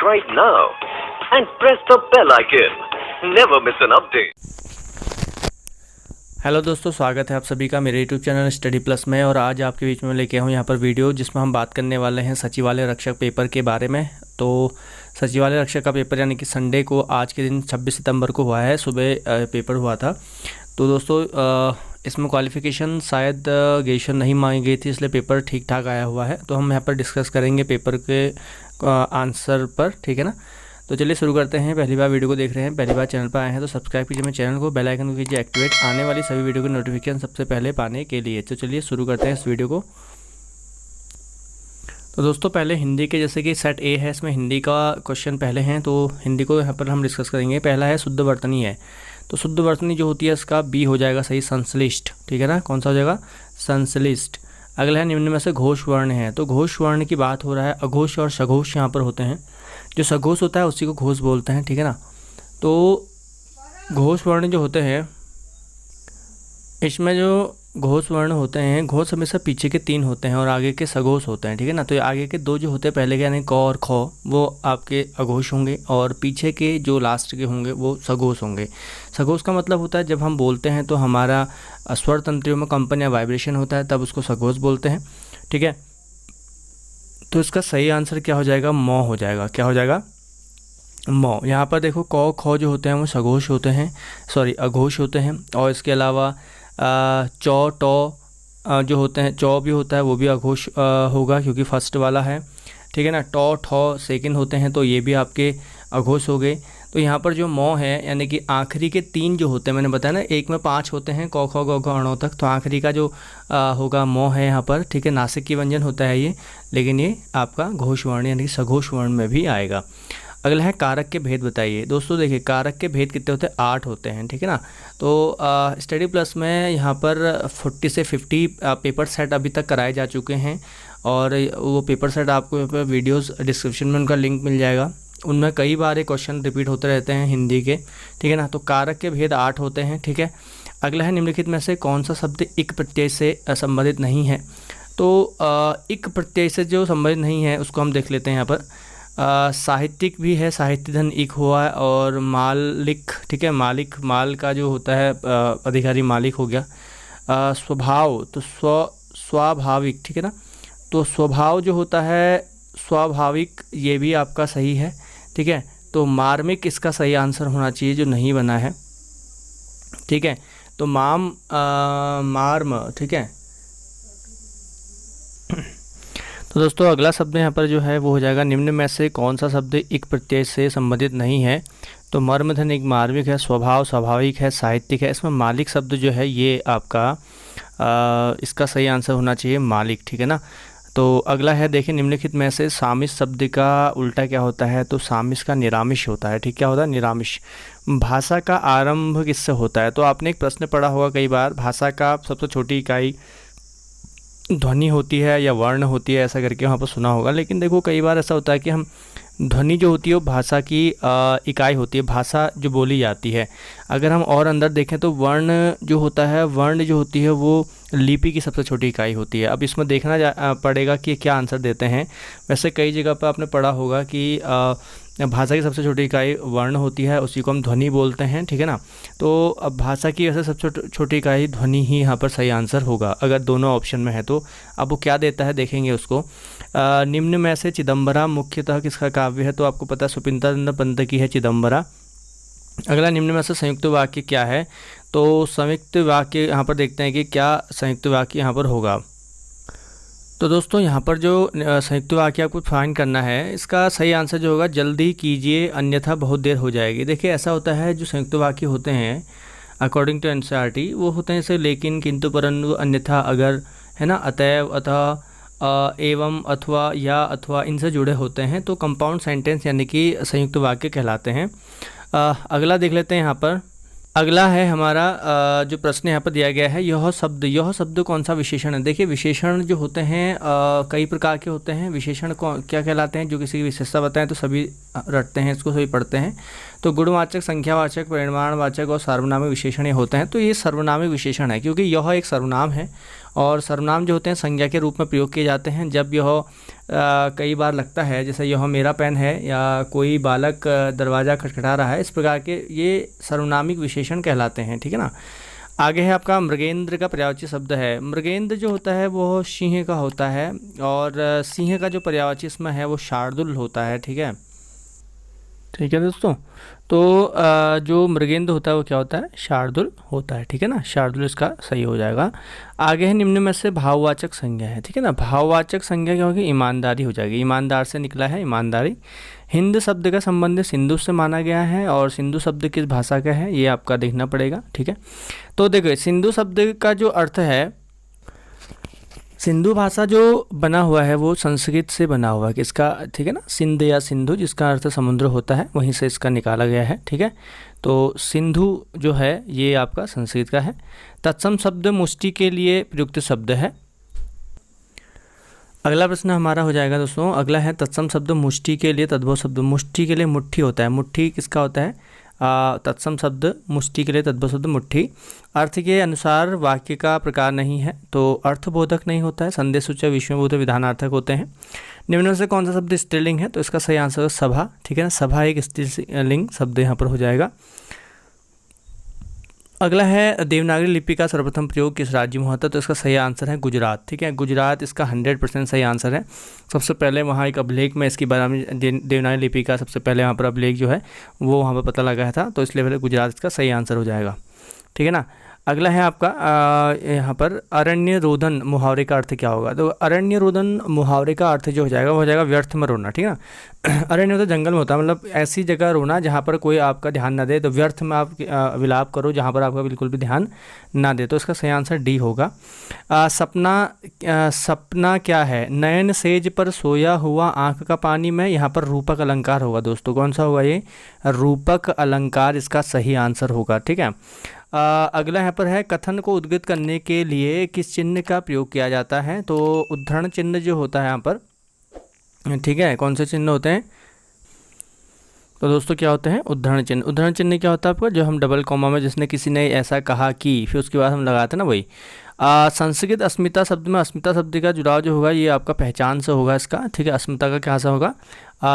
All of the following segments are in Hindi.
right now and press the bell icon. Never miss an update. Hello दोस्तों, स्वागत है आप सभी का मेरे यूट्यूब चैनल स्टडी प्लस में। और आज आपके बीच में लेके आऊँ यहाँ पर वीडियो जिसमें हम बात करने वाले हैं सचिवालय रक्षक पेपर के बारे में। तो सचिवालय रक्षक का पेपर यानी कि संडे को आज के दिन 26 सितंबर को हुआ है, सुबह पेपर हुआ था। तो दोस्तों इसमें क्वालिफ़िकेशन शायद ग्रेजुएशन नहीं मांगी गई थी, इसलिए पेपर ठीक ठाक आया हुआ है। तो हम यहाँ पर डिस्कस करेंगे पेपर के आंसर पर, ठीक है ना। तो चलिए शुरू करते हैं। पहली बार वीडियो को देख रहे हैं, पहली बार चैनल पर आए हैं तो सब्सक्राइब कीजिए मेरे चैनल को, बेल आइकन को कीजिए एक्टिवेट, आने वाली सभी वीडियो की नोटिफिकेशन सबसे पहले पाने के लिए। तो चलिए शुरू करते हैं इस वीडियो को। तो दोस्तों पहले हिंदी के, जैसे कि सेट ए है, इसमें हिंदी का क्वेश्चन पहले हैं, तो हिंदी को यहाँ पर हम डिस्कस करेंगे। पहला है शुद्ध वर्तनी है, तो शुद्ध वर्तनी जो होती है इसका बी हो जाएगा सही, संश्लिष्ट, ठीक है ना। कौन सा हो जाएगा? संश्लिष्ट। अगला है निम्न में से घोष वर्ण है, तो घोष वर्ण की बात हो रहा है। अघोष और सघोष यहाँ पर होते हैं। जो सघोष होता है उसी को घोष बोलते हैं, ठीक है ना। तो घोष वर्ण जो होते हैं, इसमें जो घोष वर्ण होते हैं, घोष हमेशा पीछे के 3 होते हैं और आगे के सघोष होते हैं, ठीक है ना। तो आगे के 2 जो होते हैं, पहले के यानी क और ख, वो आपके अघोष होंगे और पीछे के जो लास्ट के होंगे वो सघोष होंगे। सघोष का मतलब होता है जब हम बोलते हैं तो हमारा स्वर तंत्रियों में कंपन या वाइब्रेशन होता है, तब उसको सघोष बोलते हैं, ठीक है। तो इसका सही आंसर क्या हो जाएगा? मौ हो जाएगा। क्या हो जाएगा? मौ। यहाँ पर देखो क ख जो होते हैं वो सघोष होते हैं, सॉरी अघोष होते हैं। और इसके अलावा चौ टौ जो होते हैं, चौ भी होता है वो भी अघोष होगा क्योंकि फर्स्ट वाला है, ठीक है ना। टौ ठौ सेकंड होते हैं तो ये भी आपके अघोष हो गए। तो यहाँ पर जो मौ है यानी कि आखिरी के 3 जो होते हैं, मैंने बताया ना एक में 5 होते हैं क ख ग घ ण तक, तो आखिरी का जो होगा मौ है यहाँ पर, ठीक है। नासिक की व्यंजन होता है ये, लेकिन ये आपका घोष वर्ण यानी कि सघोष वर्ण में भी आएगा। अगला है कारक के भेद बताइए। दोस्तों देखिए कारक के भेद कितने होते हैं? 8 होते हैं, ठीक है ना। तो स्टडी प्लस में यहाँ पर 40 से 50 पेपर सेट अभी तक कराए जा चुके हैं और वो पेपर सेट आपको यहाँ पर वीडियोस डिस्क्रिप्शन में उनका लिंक मिल जाएगा। उनमें कई बार ये क्वेश्चन रिपीट होते रहते हैं हिंदी के, ठीक है ना। तो कारक के भेद 8 होते हैं, ठीक है। अगला है निम्नलिखित में से कौन सा शब्द इक प्रत्यय से संबंधित नहीं है। तो इक प्रत्यय से जो संबंधित नहीं है उसको हम देख लेते हैं यहाँ पर। साहित्यिक भी है, साहित्य धन इक हुआ है, और मालिक, ठीक है। मालिक, माल का जो होता है अधिकारी मालिक हो गया। स्वभाव तो स्वाभाविक, ठीक है ना। तो स्वभाव जो होता है स्वाभाविक, ये भी आपका सही है, ठीक है। तो मार्मिक इसका सही आंसर होना चाहिए जो नहीं बना है, ठीक है। तो मार्म, ठीक है। तो दोस्तों अगला शब्द यहाँ पर जो है वो हो जाएगा निम्न में से कौन सा शब्द इक प्रत्यय से संबंधित नहीं है। तो मर्मधन एक मार्मिक है, स्वभाव स्वाभाविक है, साहित्यिक है। इसमें मालिक शब्द जो है ये आपका इसका सही आंसर होना चाहिए मालिक, ठीक है ना। तो अगला है देखिए निम्नलिखित में से सामिश शब्द का उल्टा क्या होता है। तो सामिश का निरामिष होता है, ठीक। क्या होता है? निरामिष। भाषा का आरंभ किससे होता है। तो आपने एक प्रश्न पढ़ा होगा कई बार, भाषा का सबसे छोटी इकाई ध्वनि होती है या वर्ण होती है, ऐसा करके वहाँ पर सुना होगा। लेकिन देखो कई बार ऐसा होता है कि हम ध्वनि जो होती है वो भाषा की इकाई होती है, भाषा जो बोली जाती है। अगर हम और अंदर देखें तो वर्ण जो होता है, वर्ण जो होती है वो लिपि की सबसे छोटी इकाई होती है। अब इसमें देखना पड़ेगा कि क्या आंसर देते हैं। वैसे कई जगह पर आपने पढ़ा होगा कि भाषा की सबसे छोटी इकाई वर्ण होती है, उसी को हम ध्वनि बोलते हैं, ठीक है ना। तो अब भाषा की वैसे सबसे छोटी इकाई ध्वनि ही यहाँ पर सही आंसर होगा अगर दोनों ऑप्शन में है तो। अब वो क्या देता है देखेंगे उसको। निम्न में से चिदम्बरा मुख्यतः किसका काव्य है। तो आपको पता है सुपिंदर पंत की है चिदम्बरा। अगला निम्न में से संयुक्त वाक्य क्या है। तो संयुक्त वाक्य यहाँ पर देखते हैं कि क्या संयुक्त वाक्य यहाँ पर होगा। तो दोस्तों यहाँ पर जो संयुक्त वाक्य आपको फाइंड करना है, इसका सही आंसर जो होगा जल्दी कीजिए अन्यथा बहुत देर हो जाएगी। देखिए ऐसा होता है जो संयुक्त वाक्य होते हैं अकॉर्डिंग टू एनसीईआरटी वो होते हैं जैसे लेकिन, किंतु, परंतु, अन्यथा, अगर, है ना, अतएव, अतः, एवं, अथवा, या, अथवा, इनसे जुड़े होते हैं तो कंपाउंड सेंटेंस यानी कि संयुक्त वाक्य कहलाते हैं। अगला देख लेते हैं यहाँ पर। अगला है हमारा जो प्रश्न यहाँ पर दिया गया है, यह शब्द कौन सा विशेषण है। देखिए विशेषण जो होते हैं कई प्रकार के होते हैं। विशेषण क्या कहलाते हैं? जो किसी की विशेषता बताएं तो सभी रटते हैं, इसको सभी पढ़ते हैं। तो गुणवाचक, संख्यावाचक, परिमाणवाचक और सार्वनामिक विशेषण ये होते हैं। तो ये सर्वनामिक विशेषण है क्योंकि यह एक सर्वनाम है और सर्वनाम जो होते हैं संज्ञा के रूप में प्रयोग किए जाते हैं जब यह कई बार लगता है, जैसे यह मेरा पेन है या कोई बालक दरवाज़ा खटखटा रहा है, इस प्रकार के ये सर्वनामिक विशेषण कहलाते हैं, ठीक है ना। आगे है आपका मृगेंद्र का पर्यायवाची शब्द है। मृगेंद्र जो होता है वो सिंह का होता है, और सिंह का जो पर्यायवाची इसमें है वो शार्दुल होता है, ठीक है। ठीक है दोस्तों, तो जो मृगेंद्र होता है वो क्या होता है, शार्दुल होता है, ठीक है ना। शार्दुल इसका सही हो जाएगा। आगे है निम्न में से भाववाचक संज्ञा है, ठीक है ना। भाववाचक संज्ञा क्या होगी, ईमानदारी हो जाएगी। ईमानदार से निकला है ईमानदारी। हिंद शब्द का संबंध सिंधु से माना गया है, और सिंधु शब्द किस भाषा का है ये आपका देखना पड़ेगा, ठीक है। तो देखो सिंधु शब्द का जो अर्थ है, सिंधु भाषा जो बना हुआ है वो संस्कृत से बना हुआ है, किसका, ठीक है ना, सिंध या सिंधु, जिसका अर्थ समुद्र होता है, वहीं से इसका निकाला गया है, ठीक है। तो सिंधु जो है ये आपका संस्कृत का है। तत्सम शब्द मुष्टि के लिए प्रयुक्त शब्द है। अगला प्रश्न हमारा हो जाएगा दोस्तों, अगला है तत्सम शब्द मुष्टि के लिए तद्भव शब्द। मुष्टि के लिए मुट्ठी होता है, मुट्ठी किसका होता है, तत्सम शब्द मुष्टि के लिए तद्भव शब्द मुट्ठी। अर्थ के अनुसार वाक्य का प्रकार नहीं है, तो अर्थबोधक नहीं होता है, संदेश सूचक, विषयबोधक, विधानार्थक होते हैं। निम्न में से कौन सा शब्द स्त्रीलिंग है, तो इसका सही आंसर है सभा, ठीक है ना। सभा एक स्त्रीलिंग शब्द यहाँ पर हो जाएगा। अगला है देवनागरी लिपि का सर्वप्रथम प्रयोग किस राज्य में होता है, तो इसका सही आंसर है गुजरात, ठीक है। गुजरात इसका 100% सही आंसर है। सबसे पहले वहाँ एक अभिलेख में इसकी बारे में देवनागरी लिपि का सबसे पहले वहाँ पर अभिलेख जो है वो वहाँ पर पता लगा था, तो इसलिए पहले गुजरात इसका सही आंसर हो जाएगा, ठीक है ना। अगला है आपका यहाँ पर अरण्य रोदन मुहावरे का अर्थ क्या होगा, तो अरण्य रोदन मुहावरे का अर्थ जो हो जाएगा वो हो जाएगा व्यर्थ में रोना, ठीक है ना। अरण्य तो जंगल में होता है, मतलब ऐसी जगह रोना जहाँ पर कोई आपका ध्यान ना दे, तो व्यर्थ में आप विलाप करो जहाँ पर आपका बिल्कुल भी ध्यान ना दे, तो इसका सही आंसर डी होगा। सपना क्या है, नयन सेज पर सोया हुआ आँख का पानी में, यहाँ पर रूपक अलंकार होगा दोस्तों। कौन सा होगा ये, रूपक अलंकार इसका सही आंसर होगा, ठीक है। अगला यहाँ पर है कथन को उद्गत करने के लिए किस चिन्ह का प्रयोग किया जाता है, तो उद्धरण चिन्ह जो होता है यहाँ पर, ठीक है। कौन से चिन्ह होते हैं, तो दोस्तों क्या होते हैं, उद्धरण चिन्ह। उद्धरण चिन्ह क्या होता है आपका, जो हम डबल कॉमा में जिसने किसी ने ऐसा कहा कि फिर उसके बाद हम लगाते हैं ना, वही। संस्कृत अस्मिता शब्द में अस्मिता शब्द का जुड़ाव जो होगा ये आपका पहचान से होगा इसका, ठीक है। अस्मिता का क्या सा होगा,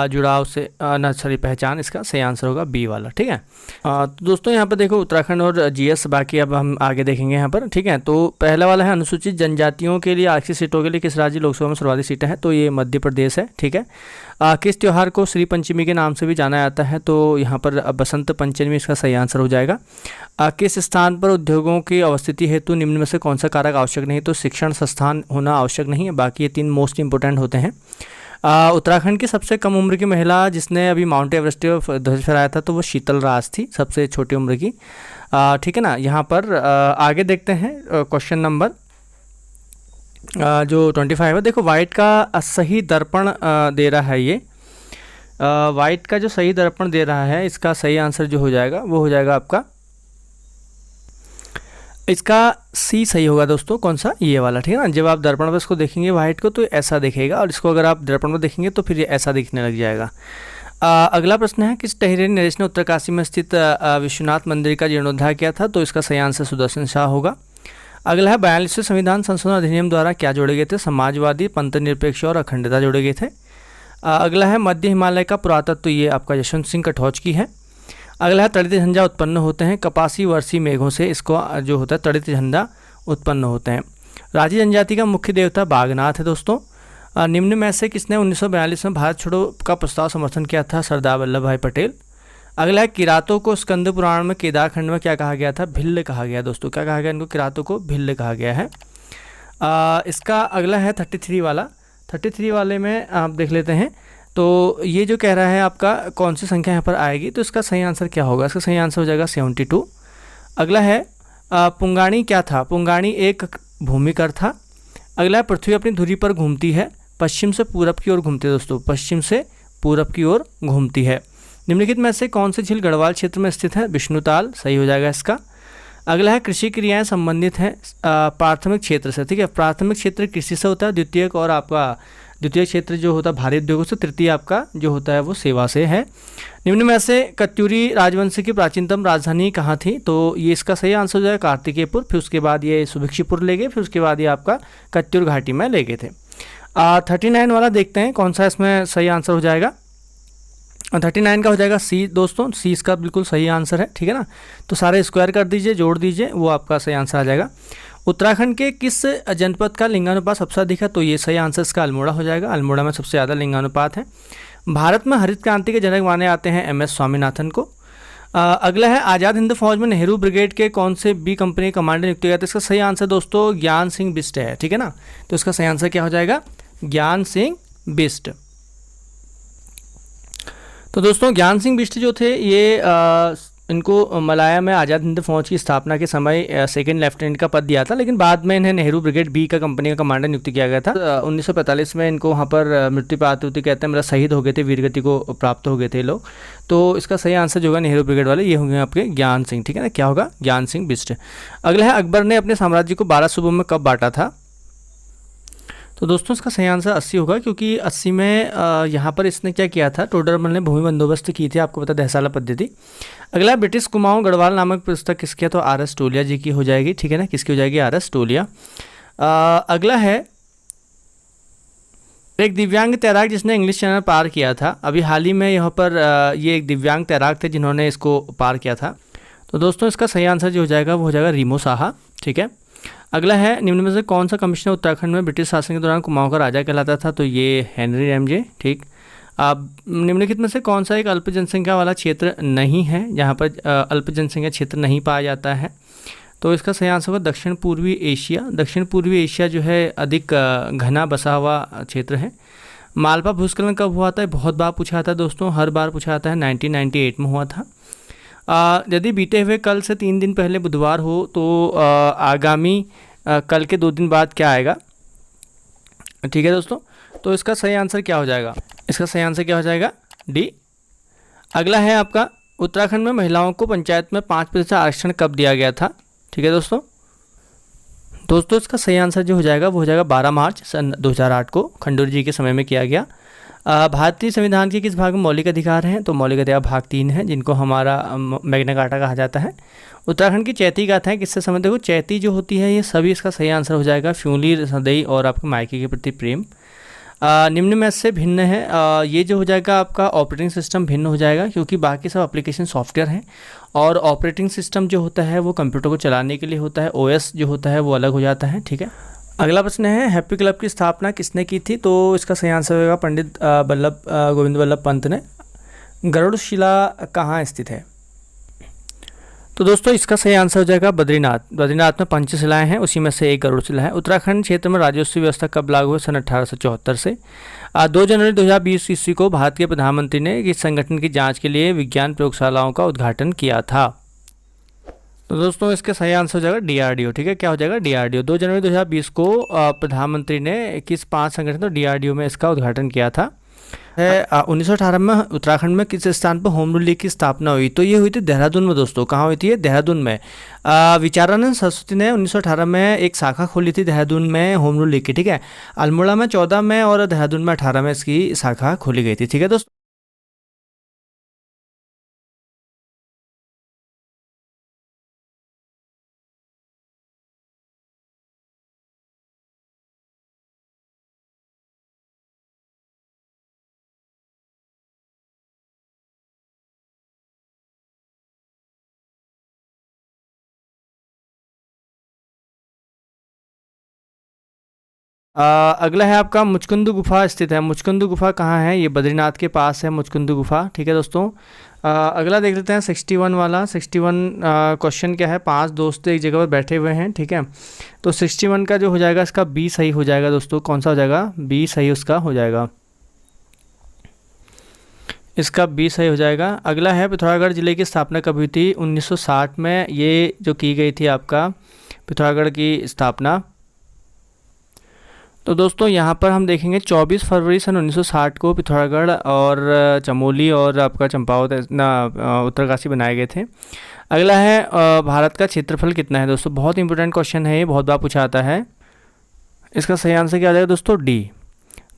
जुड़ाव से, ना सॉरी पहचान, इसका सही आंसर होगा बी वाला, ठीक है। तो दोस्तों यहाँ पर देखो उत्तराखंड और जीएस, बाकी अब हम आगे देखेंगे यहाँ पर, ठीक है। तो पहला वाला है अनुसूचित जनजातियों के लिए आरक्षित सीटों के लिए किस राज्य लोकसभा में सर्वाधिक सीटें हैं, तो ये मध्य प्रदेश है, ठीक है। किस त्यौहार को श्री पंचमी के नाम से भी जाना जाता है, तो यहाँ पर बसंत पंचमी इसका सही आंसर हो जाएगा। किस स्थान पर उद्योगों की अवस्थिति हेतु निम्न में से कौन सा कारक आवश्यक नहीं, तो शिक्षण संस्थान होना आवश्यक नहीं है, बाकी ये 3 मोस्ट इंपोर्टेंट होते हैं। उत्तराखंड की सबसे कम उम्र की महिला जिसने अभी माउंट एवरेस्ट ध्वज फहराया था, तो वो शीतल राज थी, सबसे छोटी उम्र की, ठीक है ना। यहाँ पर आगे देखते हैं क्वेश्चन नंबर जो 25 है। देखो वाइट का सही दर्पण दे रहा है ये, वाइट का जो सही दर्पण दे रहा है इसका सही आंसर जो हो जाएगा वो हो जाएगा आपका, इसका सी सही होगा दोस्तों। कौन सा, ये वाला, ठीक है ना। जब आप दर्पण पर इसको देखेंगे वाइट को तो ऐसा दिखेगा, और इसको अगर आप दर्पण पर देखेंगे तो फिर ये ऐसा दिखने लग जाएगा। अगला प्रश्न है किस टहरी नरेश ने उत्तरकाशी में स्थित विश्वनाथ मंदिर का जीर्णोद्धार किया था, तो इसका सही आंसर सुदर्शन शाह होगा। अगला है 42वें संविधान संशोधन अधिनियम द्वारा क्या जोड़े गए थे, समाजवादी, पंथनिरपेक्ष और अखंडता जोड़े गए थे। अगला है मध्य हिमालय का पुरातत्व, ये आपका यशवंत सिंह कटौच की है। अगला है तड़ित झंडा उत्पन्न होते हैं कपासी वर्षी मेघों से, इसको जो होता है तड़ित झंडा उत्पन्न होते हैं। राजी जनजाति का मुख्य देवता बागनाथ है दोस्तों। निम्न में से किसने 1942 में भारत छोड़ो का प्रस्ताव समर्थन किया था, सरदार वल्लभ भाई पटेल। अगला है किरातों को स्कंद पुराण में केदारखंड में क्या कहा गया था, भिल्ल कहा गया दोस्तों। क्या कहा गया इनको, किरातों को भिल्ल कहा गया है। इसका अगला है 33 वाला, 33 वाले में आप देख लेते हैं, तो ये जो कह रहा है आपका कौन सी संख्या यहाँ पर आएगी, तो इसका सही आंसर क्या होगा, इसका सही आंसर हो जाएगा 72। अगला है पुंगाणी क्या था, पुंगाणी एक भूमिकर था। अगला है पृथ्वी अपनी धुरी पर घूमती है, पश्चिम से पूरब की ओर घूमती है दोस्तों, पश्चिम से पूरब की ओर घूमती है। निम्नलिखित में से कौन सी झील गढ़वाल क्षेत्र में स्थित है, विष्णुताल सही हो जाएगा इसका। अगला है कृषि क्रियाएं संबंधित हैं प्राथमिक क्षेत्र से, ठीक है। प्राथमिक क्षेत्र कृषि से होता है, द्वितीयक और आपका द्वितीय क्षेत्र जो होता है भारी उद्योगों से, तृतीय आपका जो होता है वो सेवा से है। निम्न में से कत्यूरी राजवंश की प्राचीनतम राजधानी कहाँ थी, तो ये इसका सही आंसर हो जाएगा कार्तिकेयपुर, फिर उसके बाद ये सुभिक्षीपुर ले गए, फिर उसके बाद ये आपका कत्यूर घाटी में ले गए थे। 39 वाला देखते हैं कौन सा इसमें सही आंसर हो जाएगा। 39 का हो जाएगा सी दोस्तों, सी इसका बिल्कुल सही आंसर है, ठीक है ना। तो सारे स्क्वायर कर दीजिए, जोड़ दीजिए, वो आपका सही आंसर आ जाएगा। उत्तराखंड के किस जनपद का लिंगानुपात सबसे अधिक है, तो ये सही आंसर इसका अल्मोड़ा हो जाएगा। अल्मोड़ा में सबसे ज़्यादा लिंगानुपात है। भारत में हरित क्रांति के जनक माने जाते हैं एम एस स्वामीनाथन को। अगला है आज़ाद हिंद फौज में नेहरू ब्रिगेड के कौन से बी कंपनी कमांडर नियुक्त किया गया था। इसका सही आंसर दोस्तों ज्ञान सिंह बिष्ट है, ठीक है ना। तो इसका सही आंसर क्या हो जाएगा, ज्ञान सिंह बिष्ट। तो दोस्तों ज्ञान सिंह बिष्ट जो थे ये इनको मलाया में आज़ाद हिंद फौज की स्थापना के समय सेकंड लेफ्टिनेंट का पद दिया था, लेकिन बाद में इन्हें नेहरू ब्रिगेड बी का कंपनी का कमांडर नियुक्त किया गया था। 1945 में इनको वहाँ पर मृत्यु प्राप्त होती, कहते हैं मतलब शहीद हो गए थे, वीरगति को प्राप्त हो गए थे लोग। तो इसका सही आंसर जो होगा नेहरू ब्रिगेड वाले ये होंगे आपके ज्ञान सिंह, ठीक है ना। क्या होगा, ज्ञान सिंह बिष्ट। अगला है अकबर ने अपने साम्राज्य को 12 सूबों में कब बांटा था। तो दोस्तों इसका सही आंसर 80 होगा, क्योंकि 80 में यहाँ पर इसने क्या किया था, टोडरमल ने भूमि बंदोबस्त की थी, आपको पता दहसाला पद्धति। अगला ब्रिटिश कुमाऊं गढ़वाल नामक पुस्तक किसकी है, तो आर एस टोलिया जी की हो जाएगी, ठीक है ना। किसकी हो जाएगी, आर एस टोलिया। अगला है एक दिव्यांग तैराक जिसने इंग्लिश चैनल पार किया था। अभी हाल ही में यहाँ पर ये एक दिव्यांग तैराक थे जिन्होंने इसको पार किया था। तो दोस्तों इसका सही आंसर जो हो जाएगा वो हो जाएगा रीमो साहा, ठीक है। अगला है निम्न में से कौन सा कमिश्नर उत्तराखंड में ब्रिटिश शासन के दौरान कुमाऊं का राजा कहलाता था, तो ये हेनरी रैमजे, ठीक। अब निम्नलिखित में से कौन सा एक अल्प जनसंख्या वाला क्षेत्र नहीं है, जहाँ पर अल्प जनसंख्या क्षेत्र नहीं पाया जाता है। तो इसका सही आंसर होगा दक्षिण पूर्वी एशिया। दक्षिण पूर्वी एशिया जो है अधिक घना बसा हुआ क्षेत्र है। मालवा भूस्खलन कब हुआ था, बहुत बार पूछा था दोस्तों, हर बार पूछा था, 1998 में हुआ था। यदि बीते हुए कल से 3 दिन पहले बुधवार हो तो आगामी कल के 2 दिन बाद क्या आएगा, ठीक है दोस्तों। तो इसका सही आंसर क्या हो जाएगा, इसका सही आंसर क्या हो जाएगा, डी। अगला है आपका उत्तराखंड में महिलाओं को पंचायत में 5% आरक्षण कब दिया गया था, ठीक है दोस्तों। दोस्तों इसका सही आंसर जो हो जाएगा वो हो जाएगा 12 मार्च सन 2008 को खंडूरी जी के समय में किया गया। भारतीय संविधान के किस भाग में मौलिक अधिकार हैं, तो मौलिक अधिकार भाग 3 है, जिनको हमारा मैग्ना कार्टा कहा जाता है। उत्तराखंड की चैती गाथाएं किससे संबंधित, देखो चैती जो होती है ये सभी, इसका सही आंसर हो जाएगा फ्यूली, सदई और आपके मायके के प्रति प्रेम। निम्न में से भिन्न है, ये जो हो जाएगा आपका ऑपरेटिंग सिस्टम भिन्न हो जाएगा, क्योंकि बाकी सब एप्लीकेशन सॉफ्टवेयर हैं और ऑपरेटिंग सिस्टम जो होता है वो कंप्यूटर को चलाने के लिए होता है, ओएस जो होता है वो अलग हो जाता है, ठीक है। अगला प्रश्न है हैप्पी क्लब की स्थापना किसने की थी, तो इसका सही आंसर होगा पंडित गोविंद वल्लभ पंत ने। गरुड़ शिला कहाँ स्थित है, तो दोस्तों इसका सही आंसर हो जाएगा बद्रीनाथ। बद्रीनाथ में पंचशिलाएं हैं, उसी में से एक गरुड़ शिला है। उत्तराखंड क्षेत्र में राजस्व व्यवस्था कब लागू हुई, सन 1874 से। 2 जनवरी 2020 ईस्वी को भारत के प्रधानमंत्री ने इस संगठन की जांच के लिए विज्ञान प्रयोगशालाओं का उद्घाटन किया था। तो दोस्तों इसका सही आंसर हो जाएगा डीआरडीओ, ठीक है। क्या हो जाएगा, डीआरडीओ। 2 जनवरी 2020 को प्रधानमंत्री ने किस 5 संगठन तो डीआरडीओ में इसका उद्घाटन किया था। 1918 में उत्तराखंड में किस स्थान पर होम रूल लीग की स्थापना हुई, तो ये हुई थी देहरादून में दोस्तों। कहाँ हुई थी, देहरादून में। विचारानंद सरस्वती ने 1918 में एक शाखा खोली थी देहरादून में होम रूल लीग की, ठीक है। अल्मोड़ा में 14 में और देहरादून में 18 में इसकी शाखा खोली गई थी, ठीक है दोस्तों। अगला है आपका मुचकुंद गुफा स्थित है। मुचकुंद गुफा कहाँ है, ये बद्रीनाथ के पास है मुचकुंद गुफा, ठीक है दोस्तों। अगला देख लेते हैं 61 वाला। 61 क्वेश्चन क्या है, 5 दोस्त एक जगह पर बैठे हुए हैं, ठीक है। तो 61 का जो हो जाएगा इसका बी सही हो जाएगा दोस्तों। कौन सा हो जाएगा, बी सही उसका हो जाएगा, इसका बी सही हो जाएगा। अगला है पिथौरागढ़ जिले की स्थापना कब हुई थी, 1960 में ये जो की गई थी आपका पिथौरागढ़ की स्थापना। तो दोस्तों यहाँ पर हम देखेंगे 24 फरवरी सन 1960 को पिथौरागढ़ और चमोली और आपका चंपावत उत्तरकाशी बनाए गए थे। अगला है भारत का क्षेत्रफल कितना है दोस्तों। बहुत इंपॉर्टेंट क्वेश्चन है ये, बहुत बार पूछा आता है। इसका सही आंसर क्या आ जाएगा दोस्तों, डी।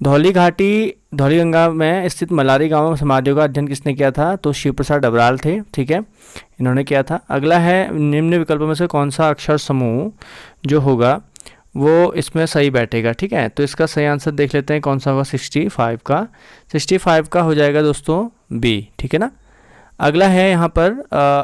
धौली घाटी धौली गंगा में स्थित मलारी गाँव में समाधियों का अध्ययन किसने किया था, तो शिव प्रसाद डबराल थे, ठीक है, इन्होंने किया था। अगला है निम्न विकल्पों में से कौन सा अक्षर समूह जो होगा वो इसमें सही बैठेगा। ठीक है, तो इसका सही आंसर देख लेते हैं कौन सा होगा 65 का। 65 का हो जाएगा दोस्तों बी। ठीक है ना। अगला है यहाँ पर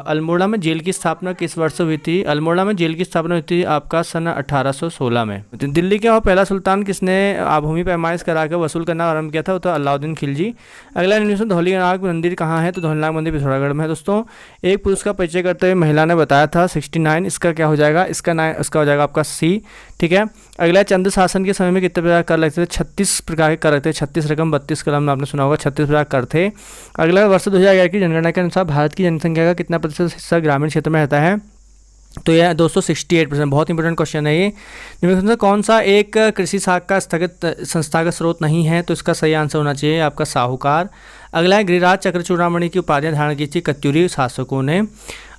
अल्मोड़ा में जेल की स्थापना किस वर्ष हुई थी? अल्मोड़ा में जेल की स्थापना हुई थी आपका सन 1816 में। दिल्ली का पहला सुल्तान किसने आभूमि पैमाइश करा कर वसूल करना आरंभ किया था? वो तो अलाउद्दीन खिलजी। अगला निम्न धौलीनाग मंदिर कहाँ है? तो धौलीनाग मंदिर पिथौरागढ़ में है दोस्तों। एक पुरुष का परिचय करते हुए महिला ने बताया था 69, इसका क्या हो जाएगा? इसका हो जाएगा आपका सी। ठीक है। अगला चंद्र शासन के समय में कितने प्रकार कर लगते थे? 36 प्रकार के कर लगते थे। 36 रकम 32 कलम आपने सुना होगा, 36 प्रकार कर थे। अगला वर्ष 2011 की जनगणना के अनुसार भारत की जनसंख्या का कितना प्रतिशत हिस्सा ग्रामीण क्षेत्र में रहता है? तो यह दोस्तों 68%। बहुत इंपॉर्टेंट क्वेश्चन है ये। निम्नलिखित में कौन सा एक कृषि साख का संस्थागत स्रोत नहीं है? तो इसका सही आंसर होना चाहिए आपका साहूकार। अगला है गिरिराज चक्र चूड़ामणि की उपाधियां धारण की थी कत्यूरी शासकों ने।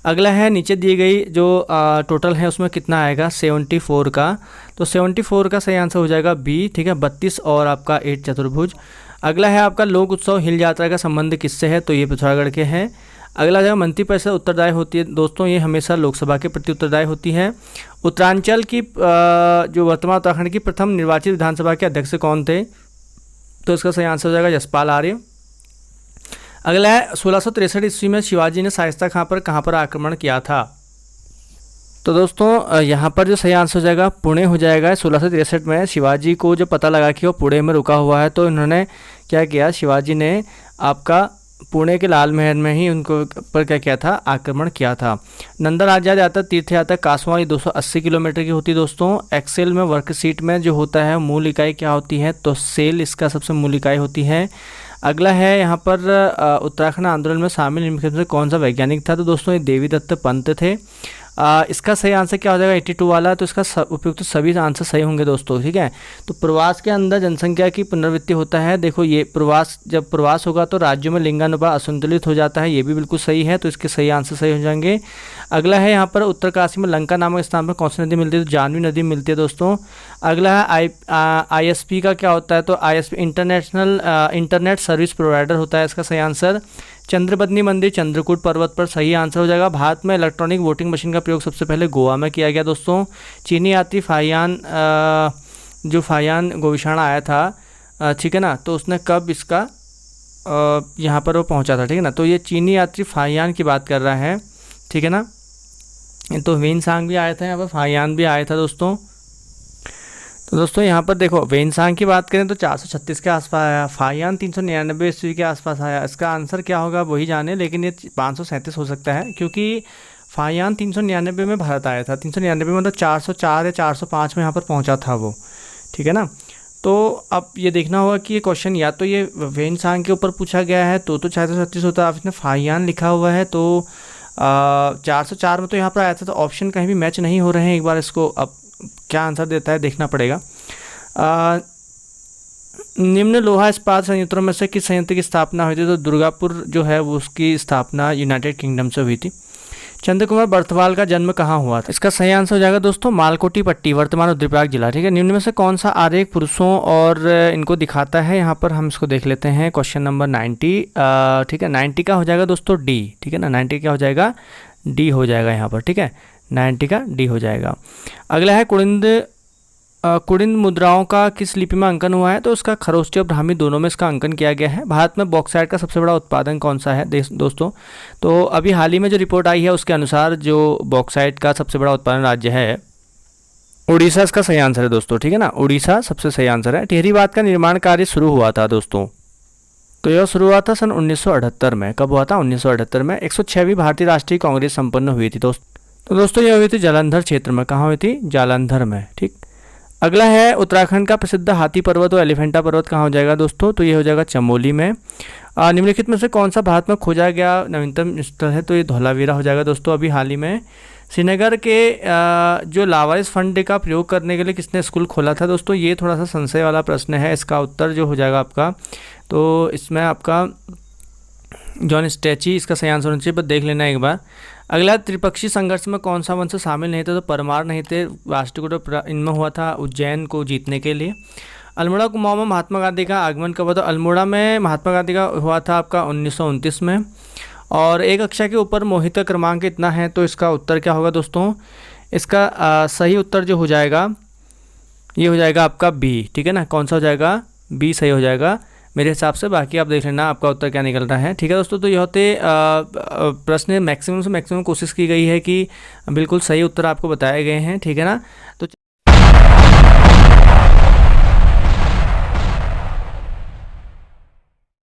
अगला है नीचे दी गई जो टोटल है उसमें कितना आएगा? 74 का। तो 74 का सही आंसर हो जाएगा बी। ठीक है, 32 और आपका 8 चतुर्भुज। अगला है आपका लोक उत्सव हिल यात्रा का संबंध किससे है? तो ये पिथौरागढ़ के हैं। अगला जो मंत्रिपरिषद उत्तरदायी होती है दोस्तों, ये हमेशा लोकसभा के प्रति उत्तरदायी होती है। उत्तरांचल की जो वर्तमान उत्तराखंड की प्रथम निर्वाचित विधानसभा के अध्यक्ष कौन थे? तो इसका सही आंसर हो जाएगा यशपाल आर्य। अगला है 1663 ईस्वी में शिवाजी ने शाइस्ता खां पर कहाँ पर आक्रमण किया था? तो दोस्तों यहाँ पर जो सही आंसर हो जाएगा पुणे हो जाएगा। 1663 में शिवाजी को जो पता लगा कि वो पुणे में रुका हुआ है, तो इन्होंने क्या किया? शिवाजी ने आपका पुणे के लाल महल में ही उनको पर क्या किया था? आक्रमण किया था। नंदा राज्य यात्रा तीर्थ यात्रा कासवा ये 280 किलोमीटर की होती है दोस्तों। एक्सेल में वर्कशीट में जो होता है मूल इकाई क्या होती है? तो सेल इसका सबसे मूल इकाई होती है। अगला है यहाँ पर उत्तराखंड आंदोलन में शामिल निम्नलिखित में से कौन सा वैज्ञानिक था? तो दोस्तों ये देवीदत्त पंत थे। इसका सही आंसर क्या हो जाएगा? 82 वाला। तो इसका उपयुक्त सभी आंसर सही होंगे दोस्तों। ठीक है, तो प्रवास के अंदर जनसंख्या की पुनरावृत्ति होता है। देखो ये प्रवास, जब प्रवास होगा तो राज्यों में लिंगानुपात असंतुलित हो जाता है, ये भी बिल्कुल सही है। तो इसके सही आंसर सही हो जाएंगे। अगला है यहाँ पर उत्तरकाशी में लंका नामक स्थान पर कौन सी नदी मिलती है? तो जानवी नदी मिलती है दोस्तों। अगला है ISP का क्या होता है? तो ISP international internet service provider होता है, इसका सही आंसर। चंद्रबदनी मंदिर चंद्रकूट पर्वत पर, सही आंसर हो जाएगा। भारत में इलेक्ट्रॉनिक वोटिंग मशीन का प्रयोग सबसे पहले गोवा में किया गया दोस्तों। चीनी यात्री फाहियान जो फाहियान गोविशाणा आया था, ठीक है ना, तो उसने कब इसका यहाँ पर वो पहुँचा था? ठीक है ना, तो ये चीनी यात्री फाहियान की बात कर रहा है। ठीक है ना, तो वेनसांग भी आया था यहाँ पर, फाहियान भी आया था दोस्तों। तो दोस्तों यहाँ पर देखो वेनसांग की बात करें तो 436 के आसपास आया, फाहियान 399 ईस्वी के आसपास आया। इसका आंसर क्या होगा वही जाने, लेकिन ये 537 हो सकता है क्योंकि फाहियान 399 में भारत आया था। 399 में मतलब 404 या 405 में यहाँ पर पहुँचा था वो। ठीक है ना, तो अब ये देखना होगा कि ये क्वेश्चन या तो ये वेनसांग के ऊपर पूछा गया है तो 436 होता है, अब इसने फाहियान लिखा हुआ है तो 404 में तो यहाँ पर आया था। तो ऑप्शन कहीं भी मैच नहीं हो रहे हैं। एक बार इसको अब क्या आंसर देता है देखना पड़ेगा। निम्न लोहा इस्पात संयंत्रों में से किस संयंत्र की स्थापना हुई थी? तो दुर्गापुर जो है वो उसकी स्थापना यूनाइटेड किंगडम से हुई थी। चंद्र कुमार बर्थवाल का जन्म कहाँ हुआ था? इसका सही आंसर हो जाएगा दोस्तों मालकोटी पट्टी, वर्तमान रुद्रप्रयाग जिला। ठीक है, निम्न में से कौन सा आरेख पुरुषों और इनको दिखाता है? यहाँ पर हम इसको देख लेते हैं। Question number 90। ठीक है, 90 का हो जाएगा दोस्तों डी। ठीक है ना, 90 क्या हो जाएगा? डी हो जाएगा यहाँ पर। ठीक है, 90 का डी हो जाएगा। अगला है कुड़िंद मुद्राओं का किस लिपि में अंकन हुआ है? तो उसका खरोष्टी और ब्राह्मी दोनों में इसका अंकन किया गया है। भारत में बॉक्साइट का सबसे बड़ा उत्पादन कौन सा है दोस्तों? तो अभी हाल ही में जो रिपोर्ट आई है उसके अनुसार जो बॉक्साइट का सबसे बड़ा उत्पादन राज्य है उड़ीसा, इसका सही आंसर है दोस्तों। ठीक है ना, उड़ीसा सबसे सही आंसर है। टिहरी बांध का निर्माण कार्य शुरू हुआ था दोस्तों, तो यह शुरू हुआ था सन 1978 में। कब हुआ था? 1978 में। 106वीं भारतीय राष्ट्रीय कांग्रेस संपन्न हुई थी तो दोस्तों यह हुई थी जालंधर क्षेत्र में। कहाँ हुई थी? जालंधर में। ठीक, अगला है उत्तराखंड का प्रसिद्ध हाथी पर्वत और एलिफेंटा पर्वत कहाँ हो जाएगा दोस्तों? तो ये हो जाएगा चमोली में। निम्नलिखित में से कौन सा भारत में खोजा गया नवीनतम स्थल है? तो ये धौलावीरा हो जाएगा दोस्तों। अभी हाल ही में श्रीनगर के जो लावारिस फंड का प्रयोग करने के लिए किसने स्कूल खोला था दोस्तों? ये थोड़ा सा संशय वाला प्रश्न है। इसका उत्तर जो हो जाएगा आपका, तो इसमें आपका जॉन स्टैची इसका सही आंसर होना चाहिए, बस देख लेना एक बार। अगला त्रिपक्षीय संघर्ष में कौन सा वंश शामिल नहीं थे? तो परमार नहीं थे। राष्ट्रकूट इनमें हुआ था उज्जैन को जीतने के लिए। अल्मोड़ा कुमाऊं में महात्मा गांधी का आगमन कब हुआ था? अल्मोड़ा में महात्मा गांधी का हुआ था आपका 1929 में। और एक कक्षा के ऊपर मोहित का क्रमांक कितना है? तो इसका उत्तर क्या होगा दोस्तों? इसका सही उत्तर जो हो जाएगा ये हो जाएगा आपका बी, ठीक है ना। कौन सा हो जाएगा, बी सही हो जाएगा मेरे हिसाब से। बाकी आप देख लेना आपका उत्तर क्या निकल रहा है, ठीक है दोस्तों। तो ये होते प्रश्न मैक्सिमम से मैक्सिमम कोशिश की गई है कि बिल्कुल सही उत्तर आपको बताए गए हैं, ठीक है ना। तो